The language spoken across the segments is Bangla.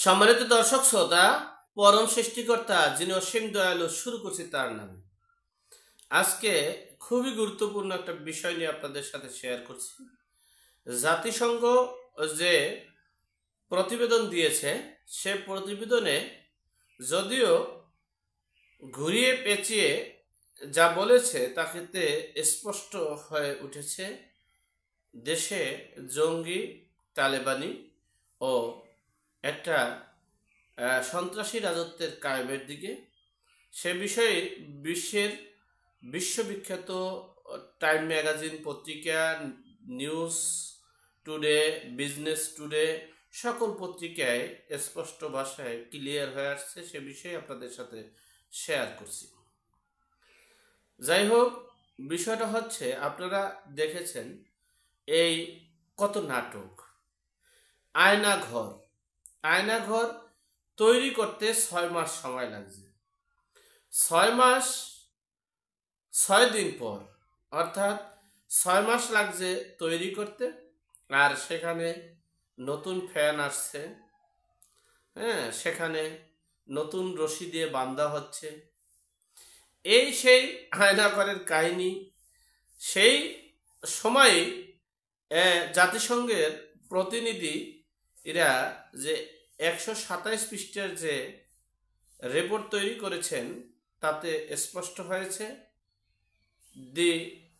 সম্মানিত দর্শক শ্রোতা, পরম সৃষ্টিকর্তা যিনি অসীম দয়ালু, শুরু করছি তার নামে। আজকে খুবই গুরুত্বপূর্ণ একটা বিষয় নিয়ে আপনাদের সাথে শেয়ার করছি। জাতিসংঘ যে প্রতিবেদন দিয়েছে, সে প্রতিবেদনে যদিও ঘুরিয়ে পেঁচিয়ে যা বলেছে তাতে স্পষ্ট হয়ে উঠেছে দেশে জঙ্গি, তালেবানি ও একটা সন্ত্রাসী রাজত্বের কায়েমের দিকে। সে বিষয়ে বিশ্ববিখ্যাত টাইম ম্যাগাজিন পত্রিকা, নিউজ টুডে, বিজনেস টুডে সকল পত্রিকায় স্পষ্ট ভাষায় ক্লিয়ার হয়ে আসছে। সে বিষয়ে আপনাদের সাথে শেয়ার করছি। যাই হোক, বিষয়টা হচ্ছে, আপনারা দেখেছেন এই কত নাটক। আয়নাঘর তৈরি করতে 6 মাস সময় লাগছে। 6 মাস 6 দিন পর, অর্থাৎ 6 মাস লাগছে তৈরি করতে, আর সেখানে নতুন ফ্যান আসছে, সেখানে নতুন রশি দিয়ে বাঁধা হচ্ছে। এই সেই আয়নাঘরের কাহিনী। সেই সময় জাতিসংঘের প্রতিনিধি এরা যে 127 পৃষ্ঠার যে রিপোর্ট তৈরি করেছেন, তাতে স্পষ্ট হয়েছে দি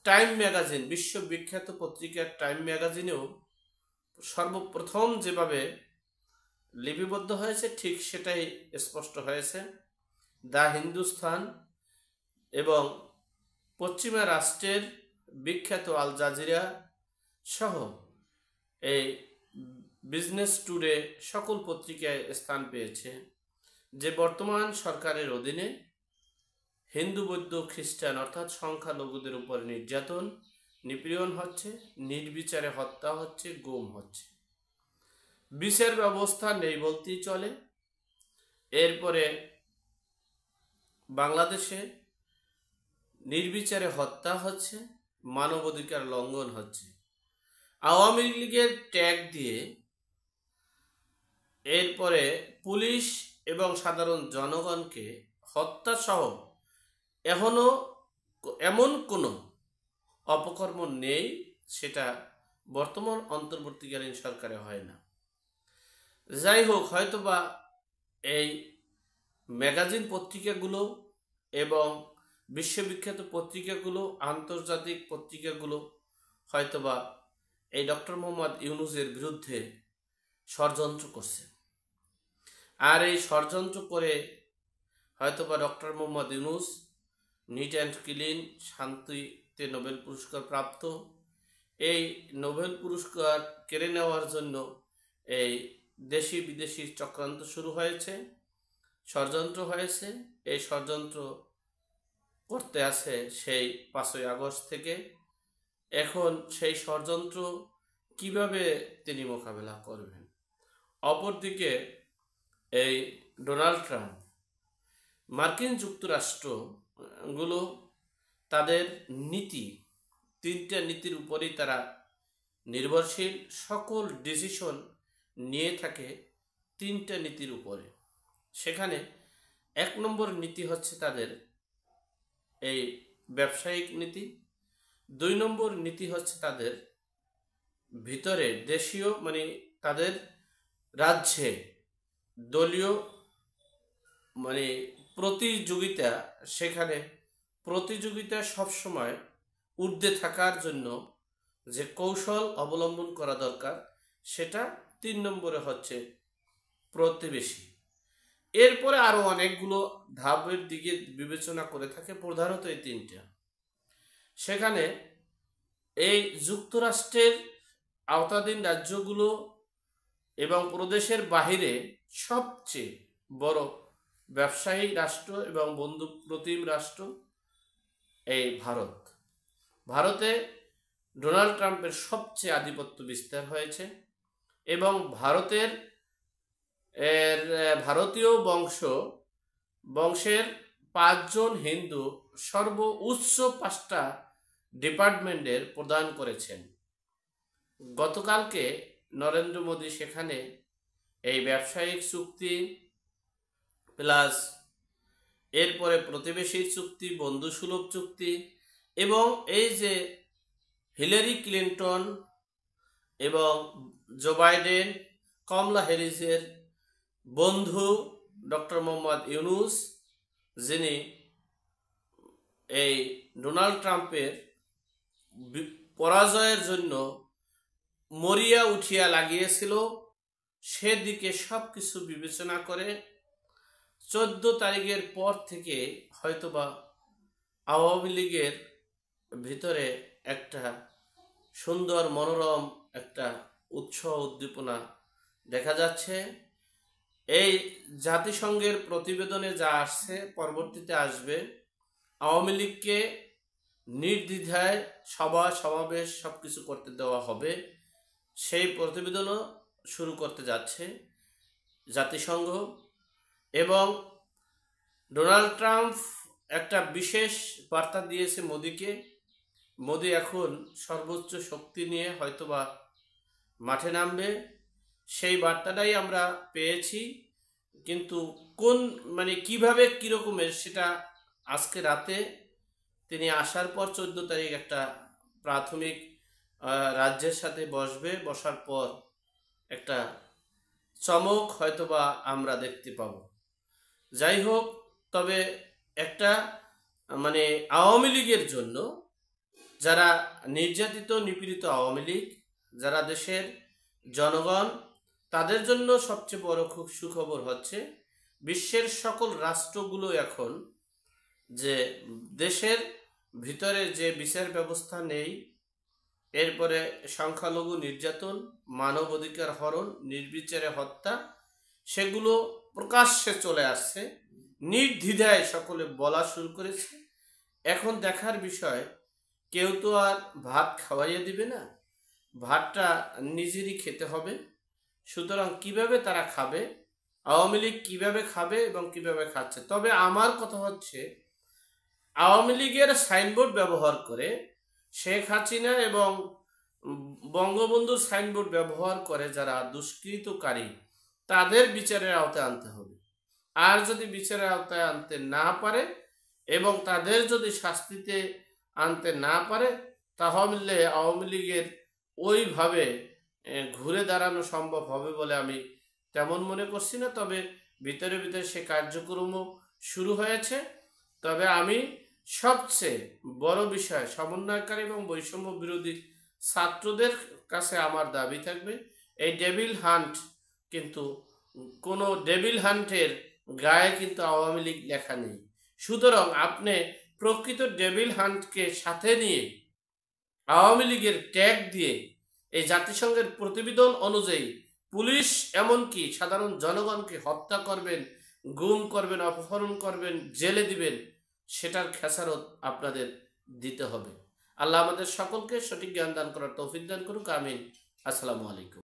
টাইম ম্যাগাজিন, বিশ্ববিখ্যাত পত্রিকা টাইম ম্যাগাজিনেও সর্বপ্রথম যেভাবে লিপিবদ্ধ হয়েছে ঠিক সেটাই স্পষ্ট হয়েছে। দ্য হিন্দুস্তান এবং পশ্চিমা রাষ্ট্রের বিখ্যাত আল জাজিরা সহ এই বিজনেস টুডে সকল পত্রিকায় স্থান পেয়েছে যে বর্তমান সরকারের অধীনে হিন্দু, বৌদ্ধ, খ্রিস্টান অর্থাৎ সংখ্যালঘুদের উপর নির্যাতন, নিপীড়ন হচ্ছে, নির্বিচারে হত্যা হচ্ছে, গুম হচ্ছে। বিচার ব্যবস্থা নেই বলতেই চলে। এরপরে বাংলাদেশে নির্বিচারে হত্যা হচ্ছে, মানবাধিকার লঙ্ঘন হচ্ছে। আওয়ামী লীগের ট্যাগ দিয়ে এরপরে পুলিশ এবং সাধারণ জনগণকে হত্যা সহ এমন কোনো অপকর্ম নেই সেটা বর্তমান অন্তর্বর্তীকালীন সরকারে হয় না। যাই হোক, হয়তোবা এই ম্যাগাজিন পত্রিকাগুলো এবং বিশ্ববিখ্যাত পত্রিকাগুলো, আন্তর্জাতিক পত্রিকাগুলো হয়তোবা এই ডক্টর মোহাম্মদ ইউনূসের বিরুদ্ধে ষড়যন্ত্র করছে। আর এই ষড়যন্ত্র করে হয়তোবা doctor Mohammad Yunus neat and clean, শান্তিতে নোবেল পুরস্কার প্রাপ্ত, এই নোবেল পুরস্কার কেড়ে নেওয়ার জন্য এই দেশি বিদেশি চক্রান্ত শুরু হয়েছে, ষড়যন্ত্র হয়েছে। এই ষড়যন্ত্র করতে আছে সেই 5ই আগস্ট থেকে। এখন সেই ষড়যন্ত্র কিভাবে তিনি মোকাবেলা করবেন? অপরদিকে এই ডোনাল্ড ট্রাম্প, মার্কিন যুক্তরাষ্ট্রগুলো তাদের নীতি, 3টা নীতির উপরেই তারা নির্ভরশীল। সকল ডিসিশন নিয়ে থাকে 3টা নীতির উপরে। সেখানে 1 নম্বর নীতি হচ্ছে তাদের এই ব্যবসায়িক নীতি, 2 নম্বর নীতি হচ্ছে তাদের ভিতরে দেশীয়, মানে তাদের রাজ্যে দলীয় মানে প্রতিযোগিতা, সেখানে প্রতিযোগিতা সবসময় ঊর্ধ্বে থাকার জন্য যে কৌশল অবলম্বন করা দরকার সেটা। 3 নম্বরে হচ্ছে প্রতিবেশী। এরপরে আরো অনেকগুলো ধাপের দিকে বিবেচনা করে থাকে, প্রধানত এই 3টা। সেখানে এই যুক্তরাষ্ট্রের আওতাধীন রাজ্যগুলো এবং প্রদেশের বাহিরে সবচেয়ে বড় ব্যবসায়ী রাষ্ট্র এবং বন্ধু প্রতিম রাষ্ট্র এই ভারতে ডোনাল্ড ট্রাম্পের সবচেয়ে আধিপত্য বিস্তার হয়েছে এবং ভারতীয় বংশের 5 জন হিন্দু সর্বোচ্চ 5টা ডিপার্টমেন্টের প্রদান করেছেন। গতকালকে নরেন্দ্র মোদী সেখানে এই ব্যবসায়িক চুক্তি প্লাস এরপরে প্রতিবেশীর চুক্তি, বন্ধুসুলভ চুক্তি, এবং এই যে হিলারি ক্লিন্টন এবং জো বাইডেন, কমলা হ্যারিসের বন্ধু ডক্টর মোহাম্মদ ইউনুস, যিনি এই ডোনাল্ড ট্রাম্পের পরাজয়ের জন্য মরিয়া উঠিয়া লাগিয়েছিল, সেদিকে সব কিছু বিবেচনা করে 14 তারিখের পর থেকে হয়তোবা আওয়ামী লীগের ভিতরে একটা সুন্দর মনোরম একটা উৎসাহ উদ্দীপনা দেখা যাচ্ছে। এই জাতিসংঘের প্রতিবেদনে যা আসছে, পরবর্তীতে আসবে, আওয়ামী লীগকে নির্দ্বিধায় সভা সমাবেশ সবকিছু করতে দেওয়া হবে। সেই প্রতিবেদনও শুরু করতে যাচ্ছে জাতিসংঘ। এবং ডোনাল্ড ট্রাম্প একটা বিশেষ বার্তা দিয়েছে মোদিকে। মোদি এখন সর্বোচ্চ শক্তি নিয়ে হয়তোবা মাঠে নামবে, সেই বার্তাটাই আমরা পেয়েছি। কিন্তু কোন কিভাবে কীরকমের সেটা আজকে রাতে তিনি আসার পর 14 তারিখ একটা প্রাথমিক রাজ্যের সাথে বসার পর একটা চমক হয়তোবা আমরা দেখতে পাব। যাই হোক, তবে একটা আওয়ামী লীগের জন্য, যারা নির্যাতিত নিপীড়িত আওয়ামী লীগ, যারা দেশের জনগণ, তাদের জন্য সবচেয়ে বড় খুব সুখবর হচ্ছে বিশ্বের সকল রাষ্ট্রগুলো এখন যে দেশের ভিতরে যে বিচার ব্যবস্থা নেই, এরপরে সংখ্যালঘু নির্যাতন, মানবাধিকার হরণ, নির্বিচারে হত্যা, সেগুলো প্রকাশ্যে চলে আসছে, নির্দ্বিধায় সকলে বলা শুরু করেছে। এখন দেখার বিষয়, কেউ তো আর ভাত খাওয়াইয়া দিবে না, ভাতটা নিজেরই খেতে হবে। সুতরাং কিভাবে তারা খাবে, আওয়ামী লীগ কীভাবে খাবে এবং কিভাবে খাচ্ছে। তবে আমার কথা হচ্ছে, আওয়ামী লীগের সাইনবোর্ড ব্যবহার করে শেখ হাসিনা এবং বঙ্গবন্ধুর সাইনবোর্ড ব্যবহার করে যারা দুষ্কৃতকারী, তাদের বিচারের আওতায় আনতে হবে। আর যদি বিচারের আওতায় আনতে না পারে এবং তাদের যদি শাস্তিতে আনতে না পারে, তাহলে আওয়ামী লীগের ওইভাবে ঘুরে দাঁড়ানো সম্ভব হবে বলে আমি তেমন মনে করছি না। তবে ভিতরে ভিতরে সে কার্যক্রমও শুরু হয়েছে। তবে আমি সবচেয়ে বড় বিষয়, সমন্বয়কারী এবং বৈষম্য বিরোধী ছাত্রদের কাছে আমার দাবি থাকবে, এই ডেভিল হান্ট কিন্তু কোনো ডেভিল হান্টের গায়ে কিন্তু আওয়ামী লীগ লেখা নেই। সুতরাং আপনি প্রকৃত ডেভিল হান্টকে সাথে নিয়ে আওয়ামী লীগের ট্যাগ দিয়ে এই জাতিসংঘের প্রতিবেদন অনুযায়ী পুলিশ এমনকি সাধারণ জনগণকে হত্যা করবেন, গুম করবেন, অপহরণ করবেন, জেলে দিবেন, সেটার খেসারত আপনাদের দিতে হবে। আল্লাহ আমাদের সকলকে সঠিক জ্ঞান দান করার তৌফিক দান করুক। আমিন। আসসালামু আলাইকুম।